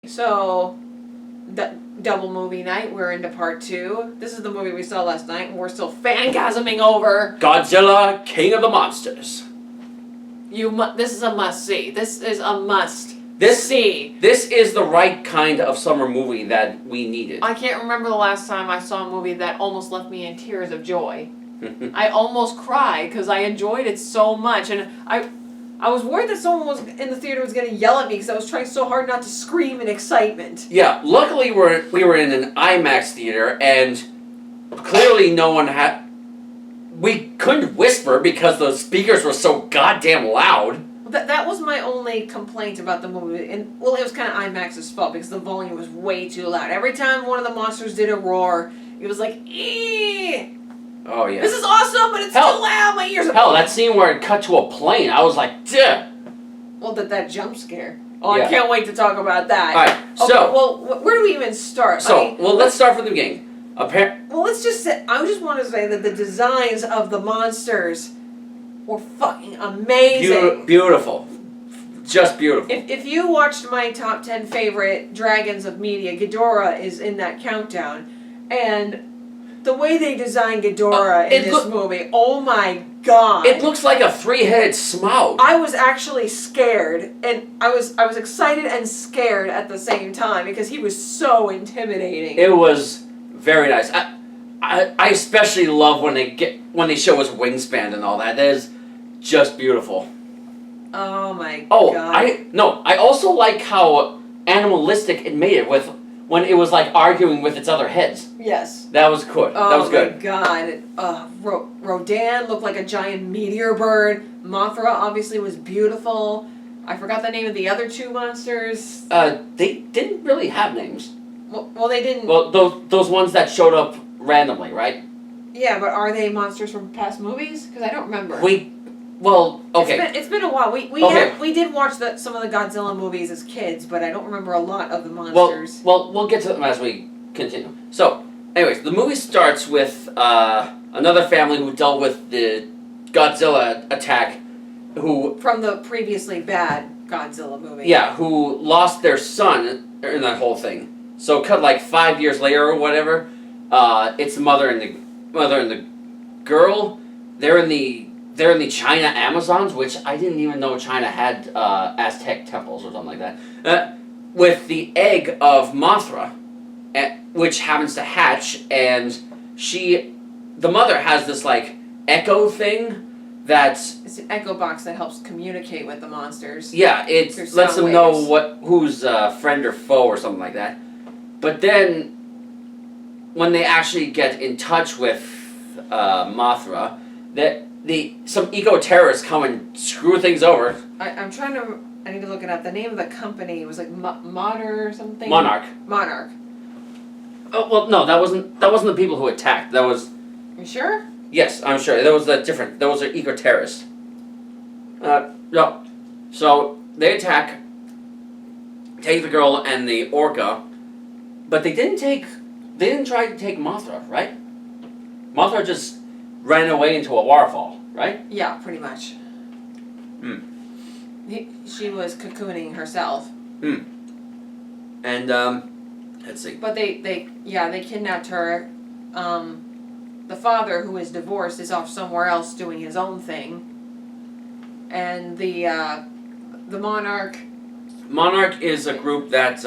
So, double movie night. We're into part 2. This is the movie we saw last night, and we're still fangasming over Godzilla, King of the Monsters. This is a must see. This is a must see. This is the right kind of summer movie that we needed. I can't remember the last time I saw a movie that almost left me in tears of joy. I almost cried because I enjoyed it so much, and I was worried that someone was in the theater was going to yell at me because I was trying so hard not to scream in excitement. Yeah, luckily we were in an IMAX theater, and clearly no one had... We couldn't whisper because the speakers were so goddamn loud. That was my only complaint about the movie, and well, it was kind of IMAX's fault because the volume was way too loud. Every time one of the monsters did a roar, it was like, eee! Oh, yeah. This is awesome, but it's too loud. My ears are... Hell, that scene where it cut to a plane, I was like, duh! Well, that jump scare. Oh, yeah. I can't wait to talk about that. Alright, okay, so... well, where do we even start? So, let's start from the beginning. Well, let's just say... I just want to say that the designs of the monsters were fucking amazing. Beautiful. Just beautiful. If you watched my top 10 favorite dragons of media, Ghidorah is in that countdown. And... the way they designed Ghidorah in this movie, oh my god. It looks like a 3-headed Smaug. I was actually scared, and I was excited and scared at the same time because he was so intimidating. It was very nice. I especially love when they show his wingspan and all that. That is just beautiful. Oh my god. I also like how animalistic it made it with when it was like arguing with its other heads. Yes. That was good. Oh that was good. My god. Rodan looked like a giant meteor bird. Mothra obviously was beautiful. I forgot the name of the other 2 monsters. They didn't really have names. Well, they didn't. Well, those ones that showed up randomly, right? Yeah, but are they monsters from past movies? Because I don't remember. Okay. It's been a while. We did watch some of the Godzilla movies as kids, but I don't remember a lot of the monsters. Well, we'll get to them as we continue. So, anyways, the movie starts with another family who dealt with the Godzilla attack, from the previously bad Godzilla movie. Yeah, who lost their son in that whole thing. So, cut like 5 years later or whatever. It's the mother and the girl. They're in the China Amazons, which I didn't even know China had Aztec temples or something like that. With the egg of Mothra, which happens to hatch, and the mother has this like echo thing it's an echo box that helps communicate with the monsters. Yeah, it lets them know who's friend or foe or something like that. But then, when they actually get in touch with Mothra, some eco-terrorists come and screw things over. I need to look it up. The name of the company was like Modder or something? Monarch. Oh, well, no, that wasn't the people who attacked. That was... You sure? Yes, I'm sure. That was different. That was an eco-terrorist. No. So, they attack, take the girl and the orca, but they didn't try to take Mothra, right? Mothra just ran away into a waterfall, right? Yeah, pretty much. She was cocooning herself. And, let's see. But they kidnapped her. The father, who is divorced, is off somewhere else doing his own thing. And the Monarch... Monarch is a group that...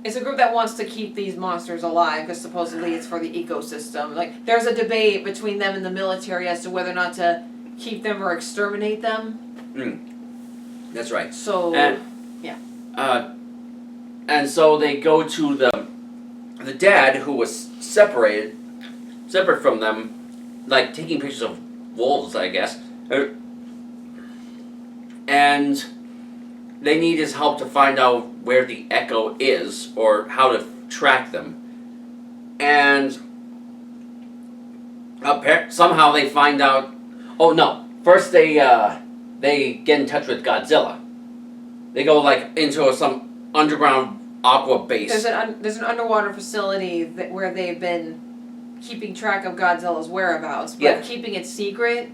It's a group that wants to keep these monsters alive because supposedly it's for the ecosystem. Like, there's a debate between them and the military as to whether or not to keep them or exterminate them. That's right. So, yeah. And so they go to the dad, who was separate from them, like taking pictures of wolves, I guess. And they need his help to find out where the echo is, or how to track them. And somehow they find out... Oh, no. First they get in touch with Godzilla. They go, like, into some underground aqua base. There's an underwater facility where they've been keeping track of Godzilla's whereabouts, but keeping it secret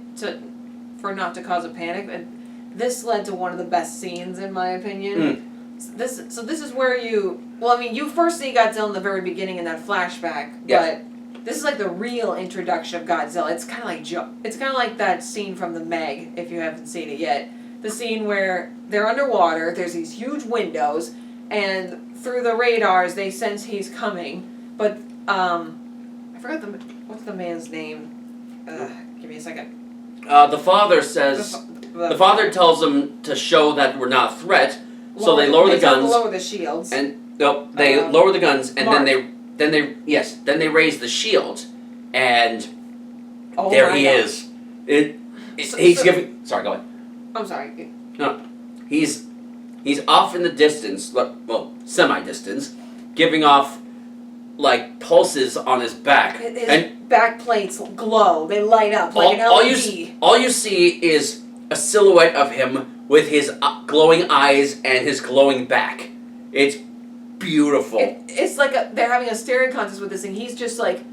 for not to cause a panic. This led to one of the best scenes, in my opinion. So this is where you. Well, I mean, you first see Godzilla in the very beginning in that flashback, Yes. but this is like the real introduction of Godzilla. It's kind of like it's kind of like that scene from The Meg, if you haven't seen it yet. The scene where they're underwater. There's these huge windows, and through the radars they sense he's coming. But I forgot what's the man's name. Give me a second. The father says. The father tells them to show that we're not a threat, so they lower the guns. Lower the shields. And no, they lower the guns, and then they raise the shield, and there he is. He's giving. Sorry, go ahead. I'm sorry. No, he's off in the distance, well, semi-distance, giving off like pulses on his back. His back plates glow; they light up like an LED. All you see is a silhouette of him with his glowing eyes and his glowing back. It's beautiful. It's like they're having a staring contest with this thing. He's just like,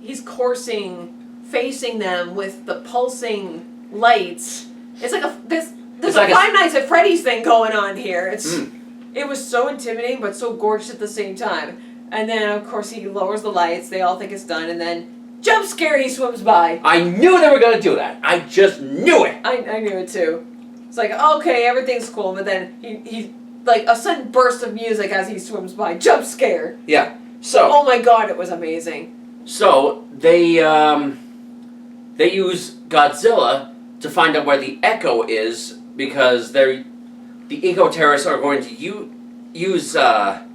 he's coursing, facing them with the pulsing lights. It's like there's like a Five Nights at Freddy's thing going on here. It was so intimidating but so gorgeous at the same time. And then of course he lowers the lights. They all think it's done, and then jump scare, he swims by. I knew they were going to do that. I just knew it. I knew it too. It's like, okay, everything's cool, but then he like a sudden burst of music as he swims by. Jump scare. Yeah. So. Oh my god, it was amazing. So they use Godzilla to find out where the Echo is, because the eco-terrorists are going to use that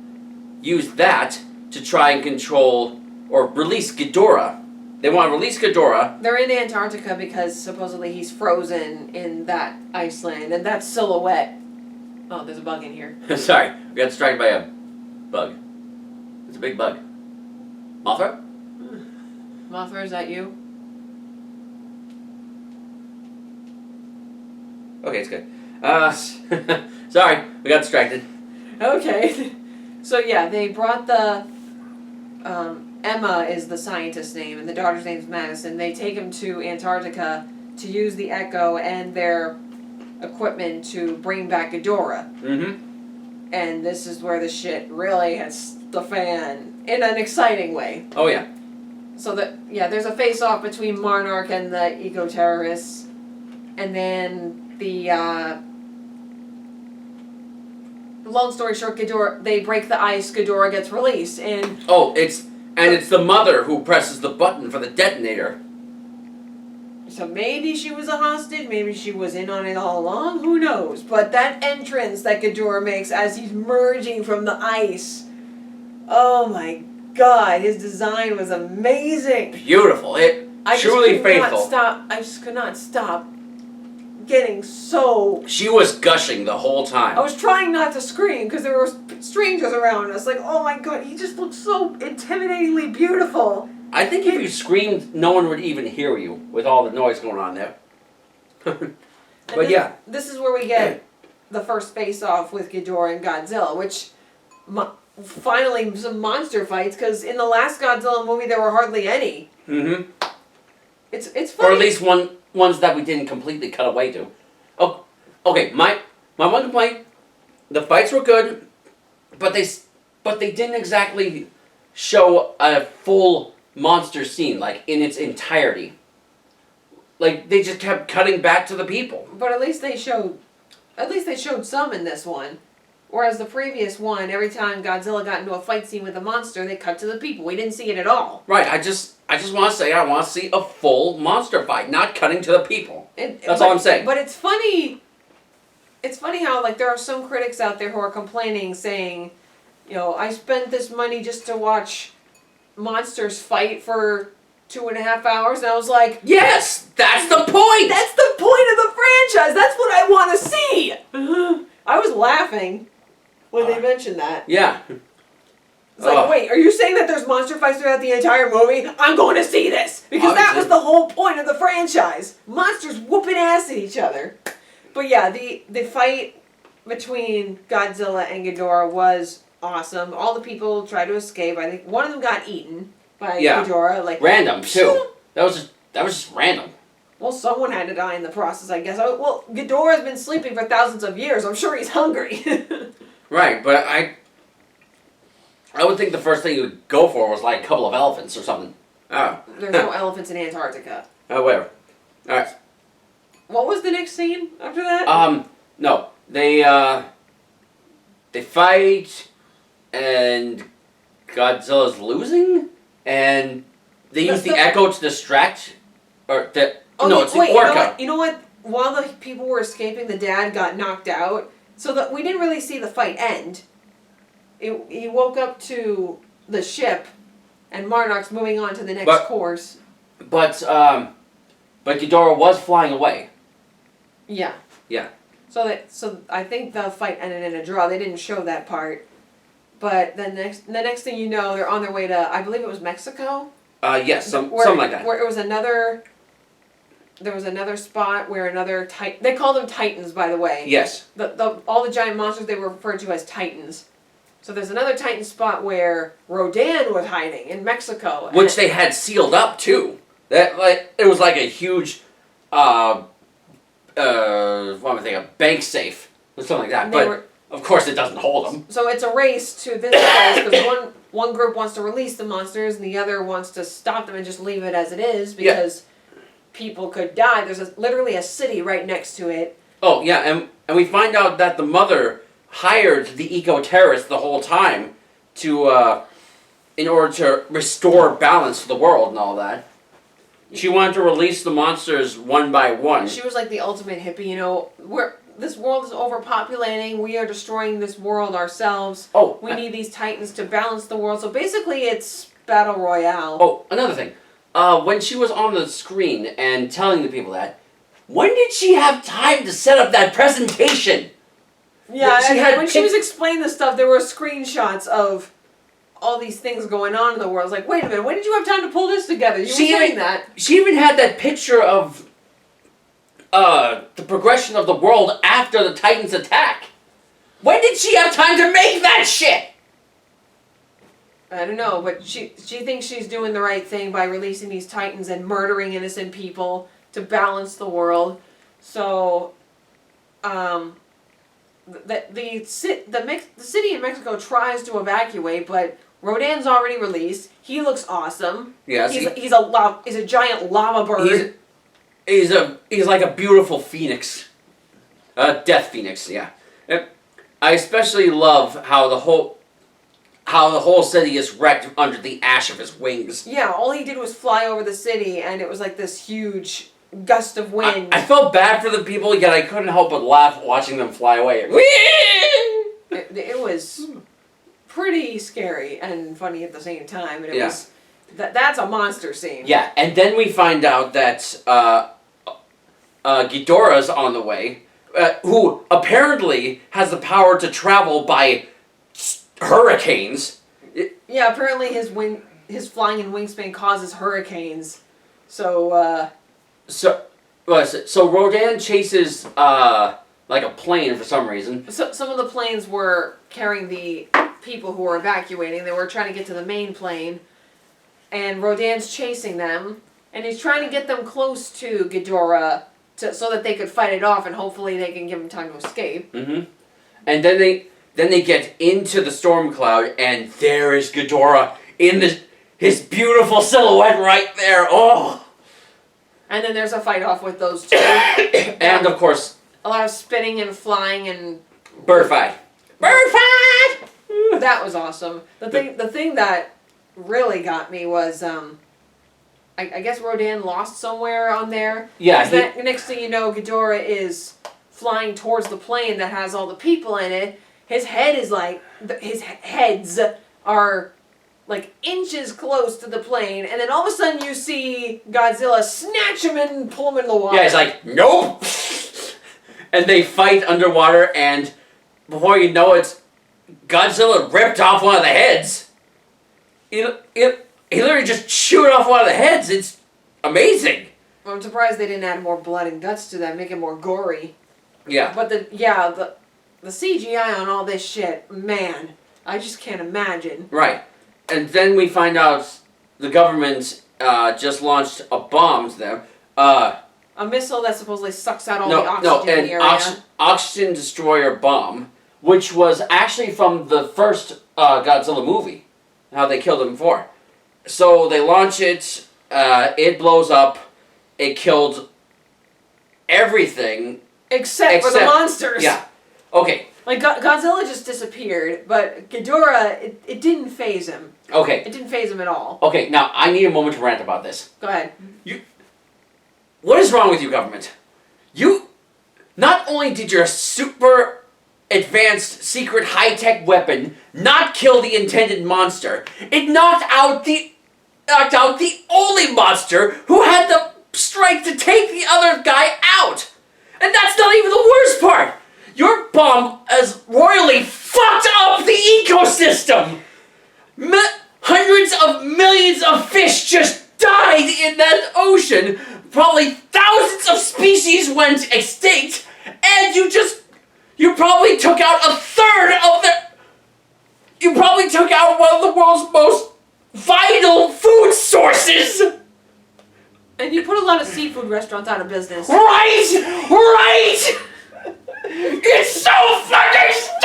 to try and control or release Ghidorah. They want to release Ghidorah. They're in Antarctica because supposedly he's frozen in that Iceland, and that silhouette. Oh, there's a bug in here. Sorry, we got distracted by a bug. It's a big bug. Mothra? Mothra, is that you? Okay, it's good. Sorry, we got distracted. Okay. So yeah, they brought the Emma is the scientist's name, and the daughter's name is Madison. They take him to Antarctica to use the Echo and their equipment to bring back Ghidorah. Mm-hmm. And this is where the shit really hits the fan in an exciting way. Oh yeah. So there's a face-off between Monarch and the eco-terrorists, and then long story short, Ghidorah, they break the ice, Ghidorah gets released, and it's the mother who presses the button for the detonator. So maybe she was a hostage, maybe she was in on it all along, who knows? But that entrance that Ghidorah makes as he's merging from the ice, oh my god, his design was amazing. Beautiful. Truly faithful. I just could not stop getting so... She was gushing the whole time. I was trying not to scream because there were strangers around us. Like, oh my god, he just looked so intimidatingly beautiful. I think if you screamed, no one would even hear you with all the noise going on there. But yeah. This is where we get the first face-off with Ghidorah and Godzilla, which finally some monster fights, because in the last Godzilla movie there were hardly any. Mm-hmm. It's funny. Or at least ones that we didn't completely cut away to. Oh, okay. My one complaint: the fights were good, but they didn't exactly show a full monster scene, like in its entirety. Like they just kept cutting back to the people. But at least they showed some in this one. Whereas the previous one, every time Godzilla got into a fight scene with a monster, they cut to the people. We didn't see it at all. Right. I just want to say I want to see a full monster fight, not cutting to the people. That's all I'm saying. But it's funny. It's funny how there are some critics out there who are complaining, saying, I spent this money just to watch monsters fight for 2.5 hours, and I was like, yes, that's the point. That's the point of the franchise. That's what I want to see. I was laughing when they mentioned that. Yeah. It's like, wait, are you saying that there's monster fights throughout the entire movie? I'm going to see this! Because that was the whole point of the franchise. Monsters whooping ass at each other. But yeah, the fight between Godzilla and Ghidorah was awesome. All the people tried to escape. I think one of them got eaten by Ghidorah. Random, too. That was just random. Well, someone had to die in the process, I guess. Well, Ghidorah's been sleeping for thousands of years. I'm sure he's hungry. Right, but I would think the first thing you would go for was like a couple of elephants or something. Oh. There's no elephants in Antarctica. Oh, whatever. All right. What was the next scene after that? No, they fight, and Godzilla's losing, and they use the echo to distract, it's the orca. You know what? While the people were escaping, the dad got knocked out, so that we didn't really see the fight end. He woke up to the ship, and Marnock's moving on to the next course. But Ghidorah was flying away. Yeah. Yeah. So I think the fight ended in a draw. They didn't show that part, but the next thing you know, they're on their way to, I believe it was Mexico. Yes, something like that. Where it was there was another spot where another titan. They called them titans, by the way. Yes. All the giant monsters they were referred to as titans. So there's another titan spot where Rodan was hiding in Mexico, which they had sealed up too. It was like a huge, what am I thinking? A bank safe or something like that. But of course, it doesn't hold them. So it's a race to this place because one group wants to release the monsters and the other wants to stop them and just leave it as it is because people could die. There's literally a city right next to it. Oh yeah, and we find out that the mother hired the eco-terrorists the whole time to, in order to restore balance to the world and all that. She wanted to release the monsters one by one. She was like the ultimate hippie, this world is overpopulating, we are destroying this world ourselves. Oh. We need these titans to balance the world. So basically it's Battle Royale. Oh, another thing. When she was on the screen and telling the people that, when did she have time to set up that presentation? Yeah, when she was explaining this stuff, there were screenshots of all these things going on in the world. It's like, wait a minute, when did you have time to pull this together? You were saying that. She even had that picture of the progression of the world after the Titans attack. When did she have time to make that shit? I don't know, but she thinks she's doing the right thing by releasing these Titans and murdering innocent people to balance the world. So, the city in Mexico tries to evacuate, but Rodan's already released. He looks awesome. Yes, he's a giant lava bird. He's like a beautiful phoenix, death phoenix. Yeah, I especially love how the whole city is wrecked under the ash of his wings. Yeah, all he did was fly over the city, and it was like this huge gust of wind. I felt bad for the people, yet I couldn't help but laugh watching them fly away. It was pretty scary and funny at the same time, and it was that's a monster scene. Yeah, and then we find out that Ghidorah's on the way, who apparently has the power to travel by hurricanes. Yeah, apparently his flying and wingspan causes hurricanes. So Rodan chases like a plane for some reason. So some of the planes were carrying the people who were evacuating. They were trying to get to the main plane, and Rodan's chasing them, and he's trying to get them close to Ghidorah so that they could fight it off, and hopefully they can give him time to escape. Mm-hmm. And then they get into the storm cloud, and there is Ghidorah in his beautiful silhouette right there. Oh. And then there's a fight off with those two. And of course, a lot of spinning and flying and bird fight. Bird fight. That was awesome. The thing that really got me was I guess Rodan lost somewhere on there. Yeah. Next thing you know, Ghidorah is flying towards the plane that has all the people in it. His head is his heads are like inches close to the plane, and then all of a sudden you see Godzilla snatch him and pull him in the water. Yeah, he's like, nope! And they fight underwater, and before you know it, Godzilla ripped off one of the heads. He literally just chewed off one of the heads. It's amazing. I'm surprised they didn't add more blood and guts to that, make it more gory. Yeah. But the CGI on all this shit, man, I just can't imagine. Right. And then we find out the government just launched a bomb to them. A missile that supposedly sucks out all the oxygen in the area. Oxygen destroyer bomb, which was actually from the first Godzilla movie, how they killed him before. So they launch it, it blows up, it killed everything. Except for the monsters. Yeah. Okay. Like, Godzilla just disappeared, but Ghidorah, it didn't phase him. Okay. It didn't phase him at all. Okay, now I need a moment to rant about this. Go ahead. What is wrong with you, government? You, not only did your super advanced secret high-tech weapon not kill the intended monster, it knocked out the only monster who had the strength to take the other guy out. And that's not even the worst part. Your bomb has royally fucked up the ecosystem. Hundreds of millions of fish just died in that ocean. Probably thousands of species went extinct, and you probably took out a third of the. You probably took out one of the world's most vital food sources. And you put a lot of seafood restaurants out of business. Right. It's so fucking stupid!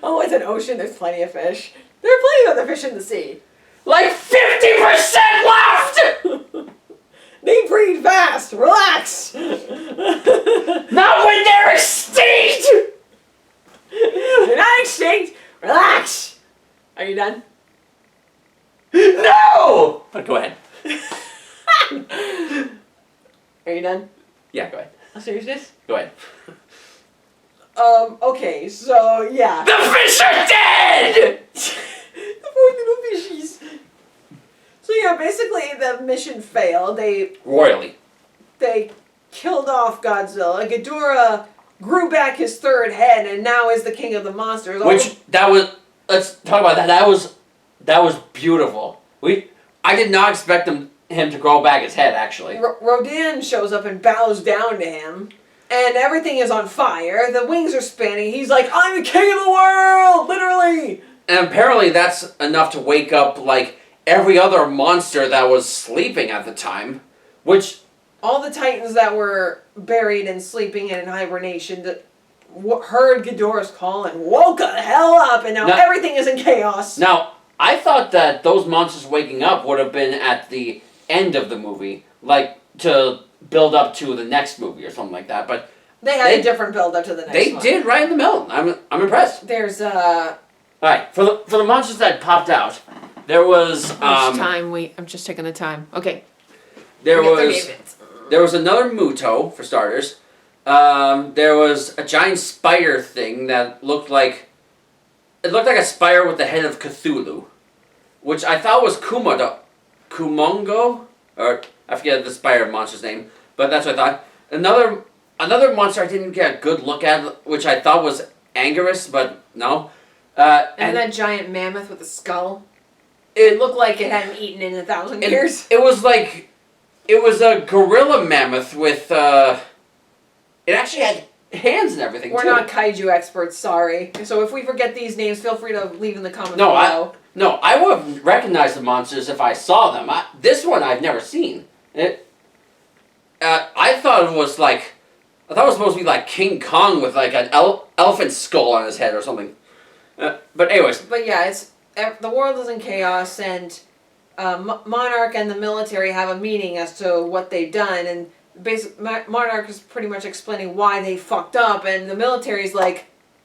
Oh, it's an ocean. There's plenty of fish. There are plenty of other fish in the sea. Like 50% left! They breed fast. Relax. Not when they're extinct! They're not extinct. Relax. Are you done? No! But go ahead. Are you done? Yeah, go ahead. Seriousness? Go ahead. Okay, so, yeah. The fish are dead! The poor little fishies. So, yeah, basically the mission failed. Royally. They killed off Godzilla. Ghidorah grew back his third head and now is the king of the monsters. Let's talk about that. That was beautiful. I did not expect him to grow back his head, actually. Rodan shows up and bows down to him, and everything is on fire. The wings are spinning. He's like, I'm the king of the world, literally. And apparently that's enough to wake up, like, every other monster that was sleeping at the time, which... All the titans that were buried and sleeping and in hibernation that heard Ghidorah's call and woke the hell up, and now everything is in chaos. Now, I thought that those monsters waking up would have been at the end of the movie, like to build up to the next movie or something like that. But they had a different build up to the next one. They did right in the middle. I'm impressed. There's All right, for the monsters that popped out, there was time? I'm just taking the time. Okay. There was another Muto for starters. There was a giant spider thing that looked like a spider with the head of Cthulhu, which I thought was Kumongo, or I forget the spider monster's name, but that's what I thought. Another monster I didn't get a good look at, which I thought was Anguirus, but no. And that giant mammoth with a skull. It looked like it hadn't eaten in 1,000 years. It was a gorilla mammoth with it actually had hands and everything. We're too. not kaiju experts, sorry. So if we forget these names, feel free to leave in the comments below. I would have recognized the monsters if I saw them. This one I've never seen. I thought it was supposed to be like King Kong with like an elephant skull on his head or something. But anyways. But yeah, the world is in chaos, and Monarch and the military have a meeting as to what they've done, and Monarch is pretty much explaining why they fucked up, and the military's like,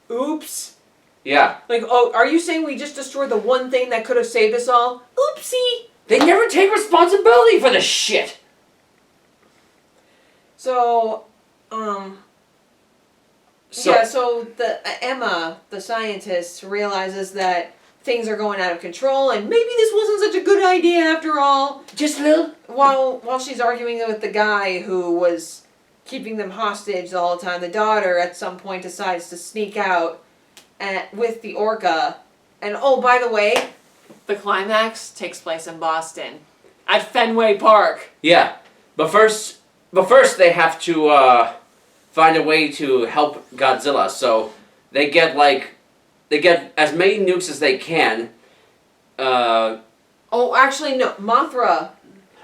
oops. Yeah. Like, oh, are you saying we just destroyed the one thing that could have saved us all? Oopsie! They never take responsibility for this shit! So the Emma, the scientist, realizes that things are going out of control, and maybe this wasn't such a good idea after all. Just a little. While she's arguing with the guy who was keeping them hostage the whole time, the daughter at some point decides to sneak out with the orca. And oh, by the way, the climax takes place in Boston, at Fenway Park. Yeah, but first they have to find a way to help Godzilla. So they get as many nukes as they can. Oh, actually, no. Mothra.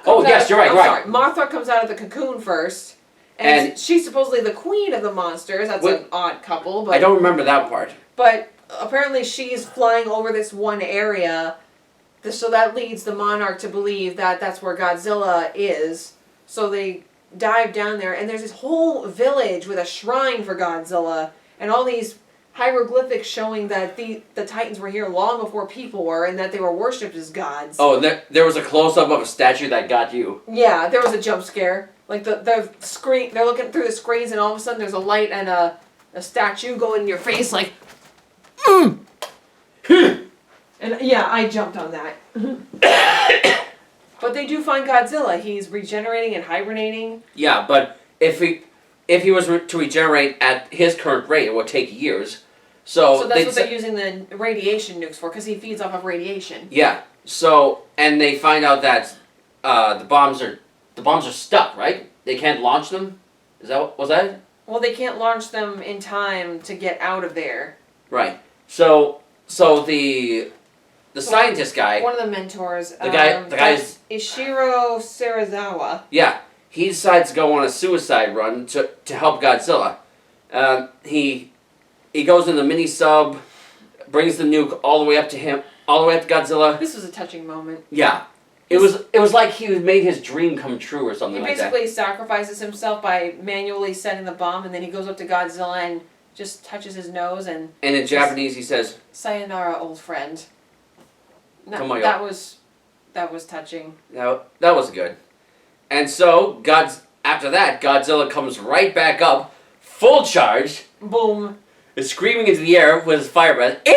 Oh, yes, you're right. Sorry. Mothra comes out of the cocoon first, And she's supposedly the queen of the monsters. That's an odd couple. But I don't remember that part. But apparently she's flying over this one area, so that leads the monarch to believe that that's where Godzilla is. So they dive down there, and there's this whole village with a shrine for Godzilla, and all these hieroglyphics showing that the Titans were here long before people were, and that they were worshipped as gods. Oh, there was a close-up of a statue that got you. Yeah, there was a jump scare. Like the screen, they're looking through the screens, and all of a sudden there's a light and a statue going in your face, like, and yeah, I jumped on that. But they do find Godzilla. He's regenerating and hibernating. Yeah, but if he was to regenerate at his current rate, it would take years. So that's what they're using the radiation nukes for, because he feeds off of radiation. Yeah. So, and they find out that the bombs are stuck, right? They can't launch them. Was that it? Well, they can't launch them in time to get out of there. Right. So the scientist guy. One of the mentors. The guy's Ishiro Serizawa. Yeah, he decides to go on a suicide run to help Godzilla. He goes in the mini sub, brings the nuke all the way up to Godzilla. This was a touching moment. Yeah, it was like he made his dream come true or something like that. He basically sacrifices himself by manually setting the bomb, and then he goes up to Godzilla and just touches his nose and. And in Japanese, he says, "Sayonara, old friend." No, that was touching. No, that was good. And so, after that, Godzilla comes right back up, full charge. Boom. Is screaming into the air with his fire breath. The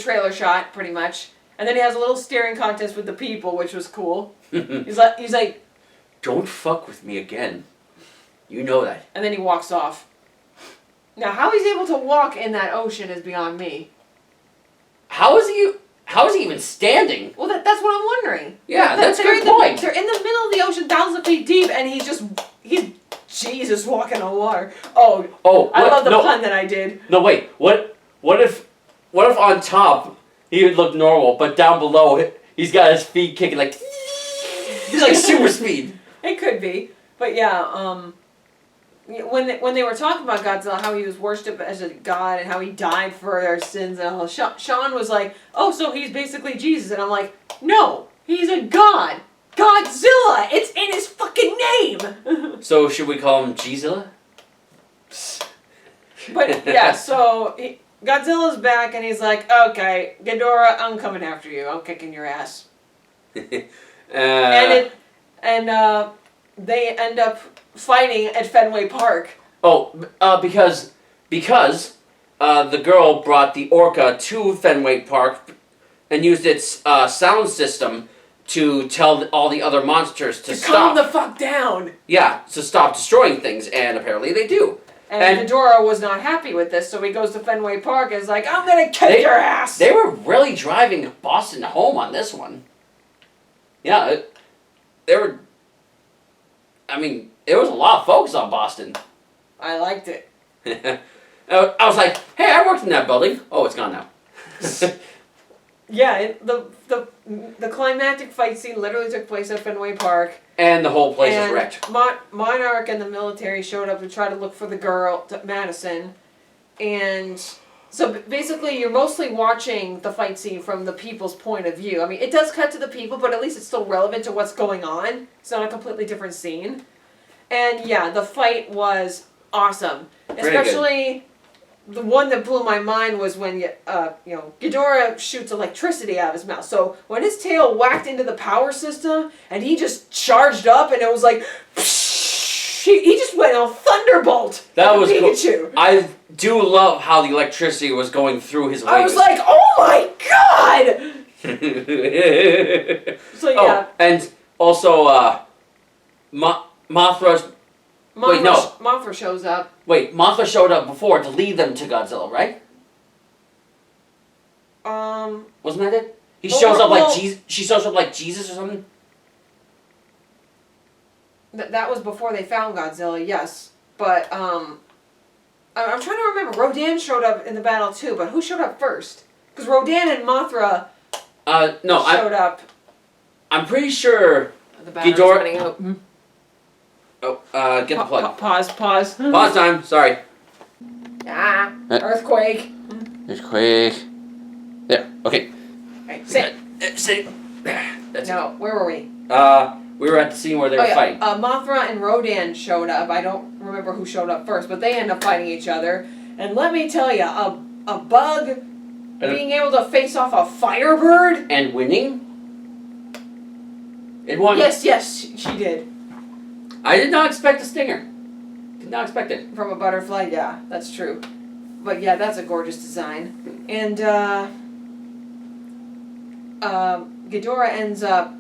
trailer shot, pretty much. And then he has a little steering contest with the people, which was cool. He's like, "Don't fuck with me again. You know that." And then he walks off. Now, how he's able to walk in that ocean is beyond me. How is he even standing? Well, that's what I'm wondering. Yeah, that's a good point. They're in the middle of the ocean, thousands of feet deep, and he's Jesus walking on water. Oh, I love the pun that I did. No, wait. What if on top he would look normal, but down below he's got his feet kicking like he's like super speed. It could be, but yeah. When they were talking about Godzilla, how he was worshipped as a god and how he died for our sins, and all, Sean was like, "Oh, so he's basically Jesus," and I'm like, "No, he's a god, Godzilla. It's in his fucking name." So should we call him Ghidorah? But yeah, so Godzilla's back, and he's like, "Okay, Ghidorah, I'm coming after you. I'm kicking your ass." And they end up fighting at Fenway Park. Because the girl brought the orca to Fenway Park and used its sound system to tell all the other monsters to stop. Calm the fuck down. Yeah, to stop destroying things, and apparently they do. And Ghidorah was not happy with this, so he goes to Fenway Park and is like, "I'm gonna kick your ass." They were really driving Boston home on this one. Yeah, they were. I mean, there was a lot of folks on Boston. I liked it. I was like, "Hey, I worked in that building." Oh, it's gone now. Yeah, the climactic fight scene literally took place at Fenway Park. And the whole place is wrecked. Monarch and the military showed up to try to look for the girl, Madison. And so basically you're mostly watching the fight scene from the people's point of view. I mean, it does cut to the people, but at least it's still relevant to what's going on. It's not a completely different scene. And yeah, the fight was awesome. Especially the one that blew my mind was when Ghidorah shoots electricity out of his mouth. So when his tail whacked into the power system and he just charged up and it was like he just went on thunderbolt. That was Pikachu. Cool. I do love how the electricity was going through his legs. I was like, "Oh my god!" So yeah. Oh, and also Mothra. Wait, no. Mothra shows up. Wait, Mothra showed up before to lead them to Godzilla, right? Wasn't that it? She shows up like Jesus or something. That was before they found Godzilla, yes. But I'm trying to remember. Rodan showed up in the battle too, but who showed up first? Because Rodan and Mothra showed up. I'm pretty sure the battery's running out. Oh, get the plug. Pause. Pause time. Sorry. Earthquake. Earthquake. There. Okay. Right, sit. Sit. That's No, where were we? we were at the scene where they were fighting. Mothra and Rodan showed up. I don't remember who showed up first, but they end up fighting each other. And let me tell you, a bug being able to face off a firebird and winning. It won. Yes, she did. I did not expect a stinger. Did not expect it. From a butterfly, yeah, that's true. But yeah, that's a gorgeous design. And Ghidorah ends up.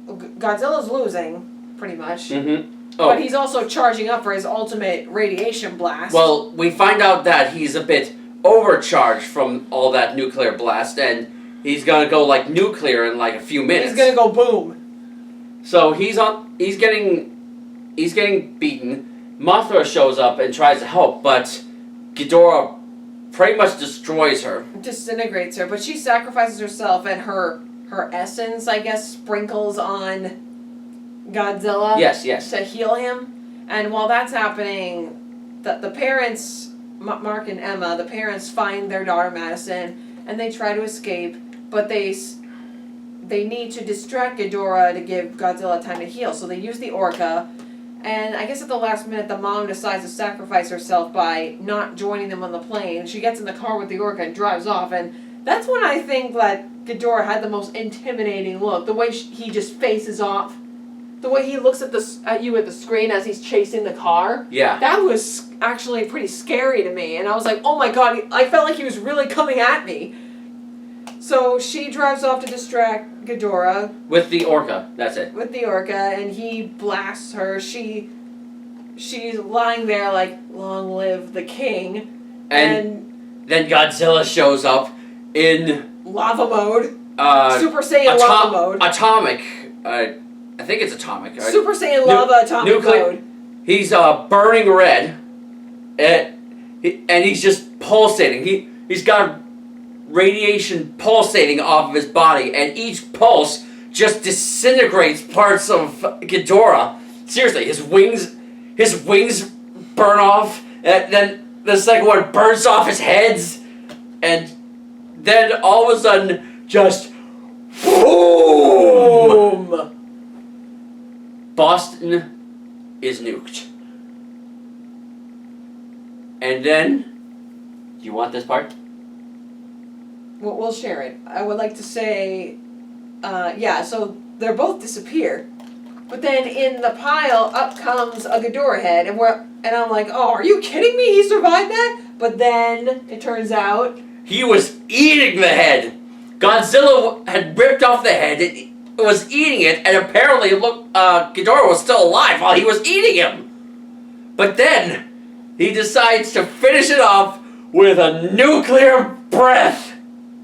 Godzilla's losing, pretty much. Mm-hmm. Oh. But he's also charging up for his ultimate radiation blast. Well, we find out that he's a bit overcharged from all that nuclear blast, and he's gonna go like nuclear in like a few minutes. He's gonna go boom. So he's getting beaten. Mothra shows up and tries to help, but Ghidorah pretty much destroys her. Disintegrates her, but she sacrifices herself, and her essence, I guess, sprinkles on Godzilla. Yes. To heal him. And while that's happening, the parents, Mark and Emma, the parents find their daughter Madison, and they try to escape, but they need to distract Ghidorah to give Godzilla time to heal. So they use the Orca, and I guess at the last minute, the mom decides to sacrifice herself by not joining them on the plane. She gets in the car with the Orca and drives off, and that's when I think that Ghidorah had the most intimidating look. The way he just faces off. The way he looks at you at the screen as he's chasing the car. Yeah. That was actually pretty scary to me. And I was like, oh my god, I felt like he was really coming at me. So she drives off to distract Ghidorah. With the Orca, that's it. With the Orca, and he blasts her. She's lying there like, long live the king. And then Godzilla shows up in lava mode. Super Saiyan lava mode. Atomic. I think it's atomic. Super Saiyan lava atomic mode. He's burning red. And he's just pulsating. He's got radiation pulsating off of his body. And each pulse just disintegrates parts of Ghidorah. Seriously, his wings burn off. And then the second one burns off his heads. And then all of a sudden, just boom! Boston is nuked. And then, do you want this part? We'll share it. I would like to say, so they're both disappear. But then in the pile, up comes a Ghidorah head, and I'm like, oh, are you kidding me? He survived that? But then, it turns out... He was eating the head! Godzilla had ripped off the head, it was eating it, and apparently, Ghidorah was still alive while he was eating him! But then, he decides to finish it off with a nuclear breath!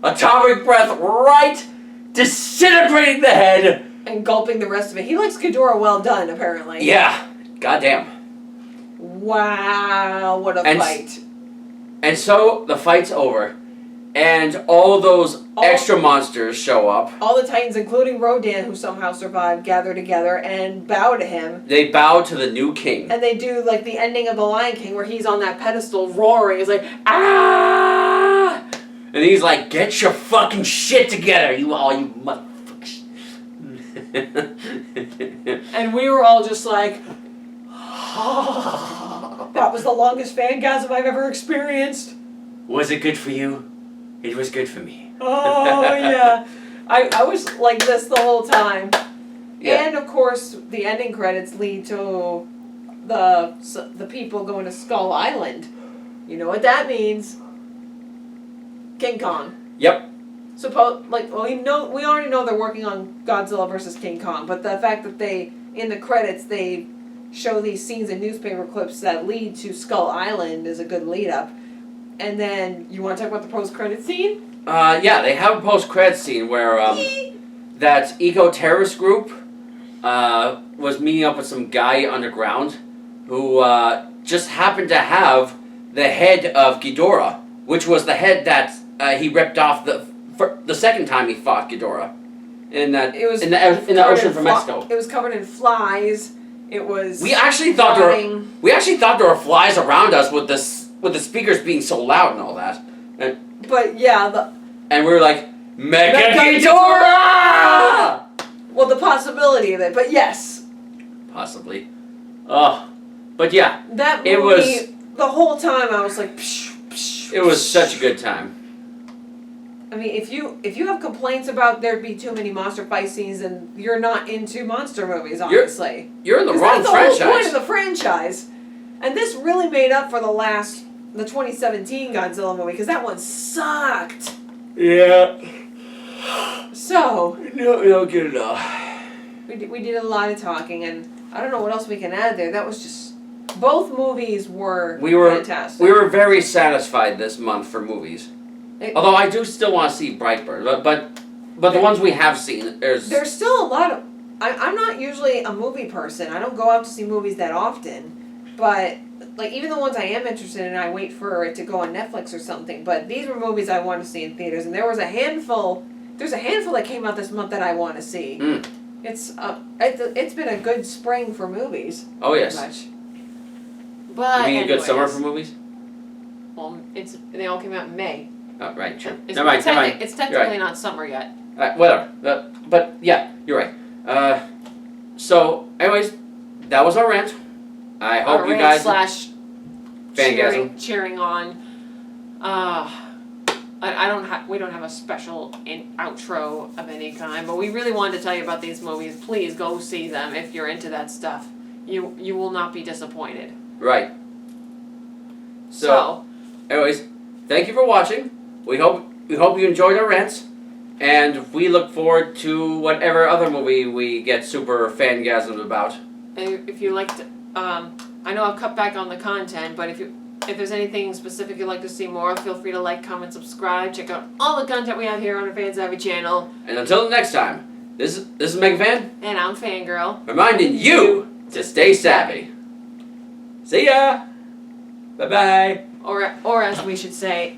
Atomic breath, right? Disintegrating the head! And gulping the rest of it. He likes Ghidorah well done, apparently. Yeah. Goddamn. Wow, what a fight. And so, the fight's over. And all those extra monsters show up. All the Titans, including Rodan, who somehow survived, gather together and bow to him. They bow to the new king. And they do, like, the ending of The Lion King, where he's on that pedestal roaring. He's like, ah! And he's like, get your fucking shit together, you motherfuckers. And we were all just like, oh, that was the longest fangasm I've ever experienced. Was it good for you? It was good for me. Oh, yeah. I was like this the whole time. Yeah. And, of course, the ending credits lead to the people going to Skull Island. You know what that means. King Kong. Yep. We already know they're working on Godzilla versus King Kong, but the fact that in the credits, they show these scenes in newspaper clips that lead to Skull Island is a good lead-up. And then, you want to talk about the post-credit scene? Yeah, they have a post-credit scene where, that eco-terrorist group, was meeting up with some guy underground who, just happened to have the head of Ghidorah, which was the head that, he ripped off the second time he fought Ghidorah. In the ocean from Mexico. It was covered in flies. It was. We actually thought there were flies around us with the speakers being so loud and all that. But yeah, and we were like, Mecha Ghidorah! Well, the possibility of it, but yes. Possibly. Oh, but yeah. That movie. It was. The whole time I was like. Psh, psh, it was such a good time. I mean, if you have complaints about there be too many monster fight scenes, then you're not into monster movies, obviously. You're in the wrong franchise. That's the whole point of the franchise. And this really made up for the 2017 Godzilla movie, because that one sucked. Yeah. So. No, we don't get enough. We did a lot of talking, and I don't know what else we can add there. That was just. Both movies were fantastic. We were very satisfied this month for movies. Although I do still want to see Brightburn, but the ones we have seen, there's still a lot of. I'm not usually a movie person. I don't go out to see movies that often, but like even the ones I am interested in, I wait for it to go on Netflix or something. But these were movies I want to see in theaters, and there was a handful. There's a handful that came out this month that I want to see. Mm. It's been a good spring for movies. Oh yes. Much. But you mean a good summer for movies? Well, they all came out in May. Oh, right, true. It's It's technically not summer yet. Whatever. But yeah, you're right. So, anyways, that was our rant. I hope you guys / cheering on. We don't have a special outro of any kind, but we really wanted to tell you about these movies. Please go see them if you're into that stuff. You will not be disappointed. Right. So, anyways, thank you for watching. We hope you enjoyed our rants, and we look forward to whatever other movie we get super fangasmed about. And if you like to, I know I've cut back on the content, but if there's anything specific you'd like to see more, feel free to like, comment, subscribe. Check out all the content we have here on our Fan Savvy channel. And until the next time, this is Mega Fan. And I'm Fangirl. Reminding you to stay savvy. See ya! Bye-bye. Or as we should say...